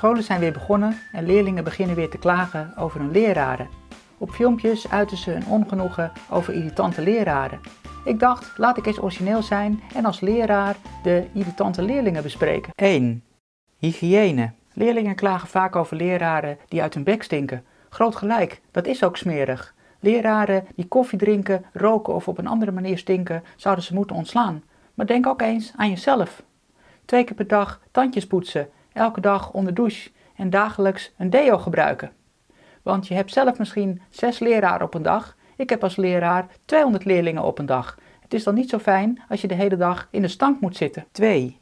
scholen zijn weer begonnen en leerlingen beginnen weer te klagen over hun leraren. Op filmpjes uiten ze hun ongenoegen over irritante leraren. Ik dacht, laat ik eens origineel zijn en als leraar de irritante leerlingen bespreken. 1. Hygiëne. Leerlingen klagen vaak over leraren die uit hun bek stinken. Groot gelijk, dat is ook smerig. Leraren die koffie drinken, roken of op een andere manier stinken, zouden ze moeten ontslaan. Maar denk ook eens aan jezelf. 2 keer per dag tandjes poetsen, elke dag onder douche en dagelijks een deo gebruiken. Want je hebt zelf misschien 6 leraren op een dag. Ik heb als leraar 200 leerlingen op een dag. Het is dan niet zo fijn als je de hele dag in de stank moet zitten. 2.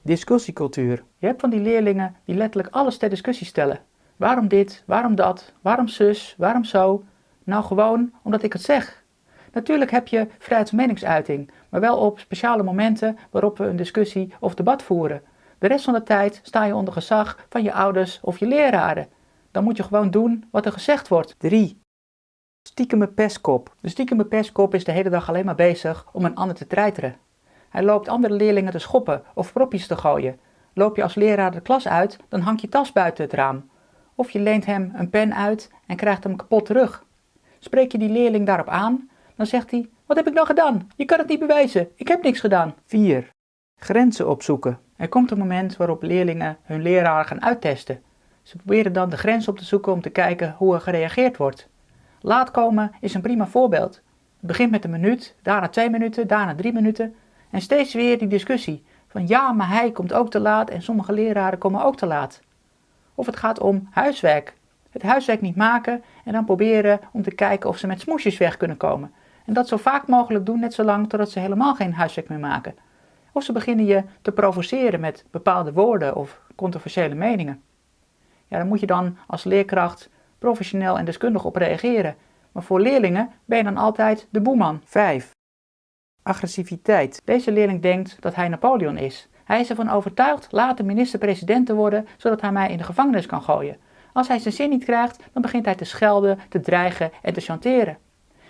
Discussiecultuur. Je hebt van die leerlingen die letterlijk alles ter discussie stellen. Waarom dit, waarom dat, waarom zus, waarom zo? Nou gewoon omdat ik het zeg. Natuurlijk heb je vrijheid van meningsuiting, maar wel op speciale momenten waarop we een discussie of debat voeren. De rest van de tijd sta je onder gezag van je ouders of je leraren. Dan moet je gewoon doen wat er gezegd wordt. 3. Stiekeme pestkop. De stiekeme pestkop is de hele dag alleen maar bezig om een ander te treiteren. Hij loopt andere leerlingen te schoppen of propjes te gooien. Loop je als leraar de klas uit, dan hangt je tas buiten het raam. Of je leent hem een pen uit en krijgt hem kapot terug. Spreek je die leerling daarop aan, dan zegt hij, wat heb ik nou gedaan? Je kan het niet bewijzen, ik heb niks gedaan. 4. Grenzen opzoeken. Er komt een moment waarop leerlingen hun leraar gaan uittesten. Ze proberen dan de grens op te zoeken om te kijken hoe er gereageerd wordt. Laat komen is een prima voorbeeld. Het begint met een minuut, daarna 2 minuten, daarna 3 minuten. En steeds weer die discussie van ja, maar hij komt ook te laat en sommige leraren komen ook te laat. Of het gaat om huiswerk. Het huiswerk niet maken en dan proberen om te kijken of ze met smoesjes weg kunnen komen. En dat zo vaak mogelijk doen, net zolang totdat ze helemaal geen huiswerk meer maken. Of ze beginnen je te provoceren met bepaalde woorden of controversiële meningen. Ja, daar moet je dan als leerkracht professioneel en deskundig op reageren. Maar voor leerlingen ben je dan altijd de boeman. 5. Agressiviteit. Deze leerling denkt dat hij Napoleon is. Hij is ervan overtuigd later minister-president te worden, zodat hij mij in de gevangenis kan gooien. Als hij zijn zin niet krijgt, dan begint hij te schelden, te dreigen en te chanteren.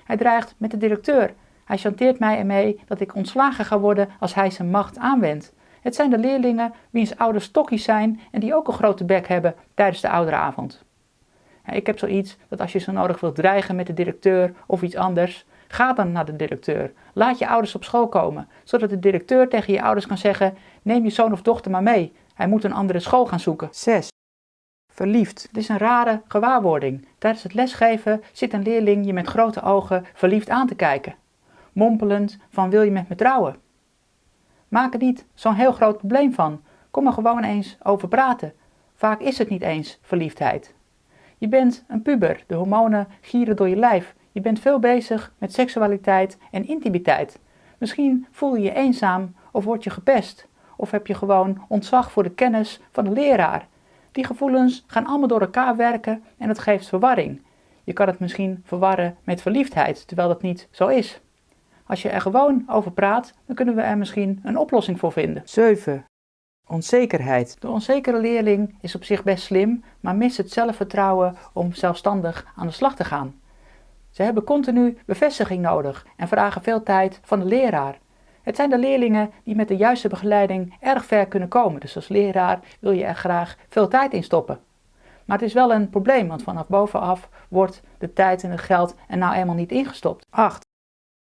Hij dreigt met de directeur. Hij chanteert mij ermee dat ik ontslagen ga worden als hij zijn macht aanwendt. Het zijn de leerlingen wiens ouders stokkies zijn en die ook een grote bek hebben tijdens de ouderavond. Ik heb zoiets dat als je zo nodig wilt dreigen met de directeur of iets anders, ga dan naar de directeur. Laat je ouders op school komen, zodat de directeur tegen je ouders kan zeggen, neem je zoon of dochter maar mee. Hij moet een andere school gaan zoeken. 6. Verliefd. Het is een rare gewaarwording. Tijdens het lesgeven zit een leerling je met grote ogen verliefd aan te kijken. Mompelend van wil je met me trouwen? Maak er niet zo'n heel groot probleem van. Kom er gewoon eens over praten. Vaak is het niet eens verliefdheid. Je bent een puber, de hormonen gieren door je lijf. Je bent veel bezig met seksualiteit en intimiteit. Misschien voel je je eenzaam of word je gepest. Of heb je gewoon ontzag voor de kennis van de leraar. Die gevoelens gaan allemaal door elkaar werken en het geeft verwarring. Je kan het misschien verwarren met verliefdheid, terwijl dat niet zo is. Als je er gewoon over praat, dan kunnen we er misschien een oplossing voor vinden. 7. Onzekerheid. De onzekere leerling is op zich best slim, maar mist het zelfvertrouwen om zelfstandig aan de slag te gaan. Ze hebben continu bevestiging nodig en vragen veel tijd van de leraar. Het zijn de leerlingen die met de juiste begeleiding erg ver kunnen komen, dus als leraar wil je er graag veel tijd in stoppen. Maar het is wel een probleem, want vanaf bovenaf wordt de tijd en het geld er nou eenmaal niet ingestopt. 8.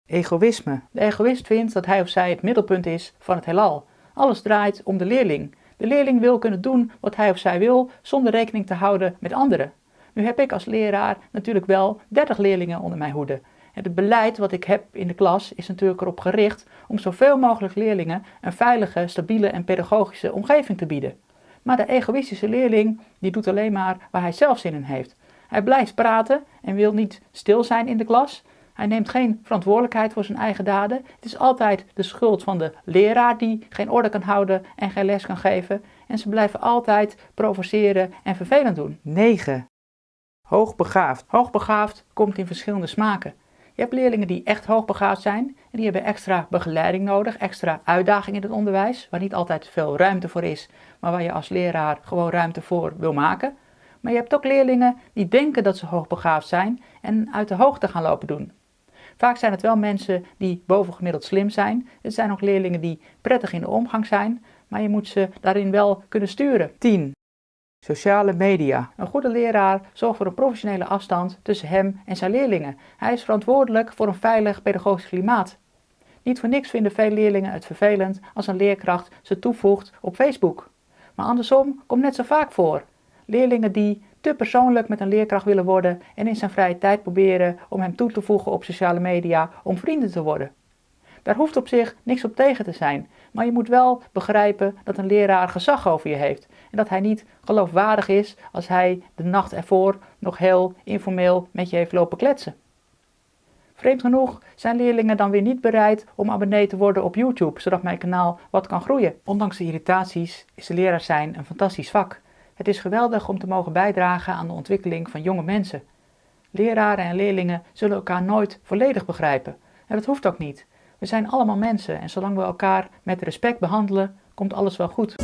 Egoïsme. De egoïst vindt dat hij of zij het middelpunt is van het heelal. Alles draait om de leerling. De leerling wil kunnen doen wat hij of zij wil, zonder rekening te houden met anderen. Nu heb ik als leraar natuurlijk wel 30 leerlingen onder mijn hoede. En het beleid wat ik heb in de klas is natuurlijk erop gericht om zoveel mogelijk leerlingen een veilige, stabiele en pedagogische omgeving te bieden. Maar de egoïstische leerling die doet alleen maar waar hij zelf zin in heeft. Hij blijft praten en wil niet stil zijn in de klas. Hij neemt geen verantwoordelijkheid voor zijn eigen daden. Het is altijd de schuld van de leraar die geen orde kan houden en geen les kan geven. En ze blijven altijd provoceren en vervelend doen. 9. Hoogbegaafd. Hoogbegaafd komt in verschillende smaken. Je hebt leerlingen die echt hoogbegaafd zijn en die hebben extra begeleiding nodig, extra uitdaging in het onderwijs, waar niet altijd veel ruimte voor is, maar waar je als leraar gewoon ruimte voor wil maken. Maar je hebt ook leerlingen die denken dat ze hoogbegaafd zijn en uit de hoogte gaan lopen doen. Vaak zijn het wel mensen die bovengemiddeld slim zijn. Het zijn ook leerlingen die prettig in de omgang zijn, maar je moet ze daarin wel kunnen sturen. 10. Sociale media. Een goede leraar zorgt voor een professionele afstand tussen hem en zijn leerlingen. Hij is verantwoordelijk voor een veilig pedagogisch klimaat. Niet voor niks vinden veel leerlingen het vervelend als een leerkracht ze toevoegt op Facebook. Maar andersom komt net zo vaak voor. Leerlingen die te persoonlijk met een leerkracht willen worden en in zijn vrije tijd proberen om hem toe te voegen op sociale media om vrienden te worden. Daar hoeft op zich niks op tegen te zijn, maar je moet wel begrijpen dat een leraar gezag over je heeft en dat hij niet geloofwaardig is als hij de nacht ervoor nog heel informeel met je heeft lopen kletsen. Vreemd genoeg zijn leerlingen dan weer niet bereid om abonnee te worden op YouTube, zodat mijn kanaal wat kan groeien. Ondanks de irritaties is de leraar zijn een fantastisch vak. Het is geweldig om te mogen bijdragen aan de ontwikkeling van jonge mensen. Leraren en leerlingen zullen elkaar nooit volledig begrijpen. En dat hoeft ook niet. We zijn allemaal mensen en zolang we elkaar met respect behandelen, komt alles wel goed.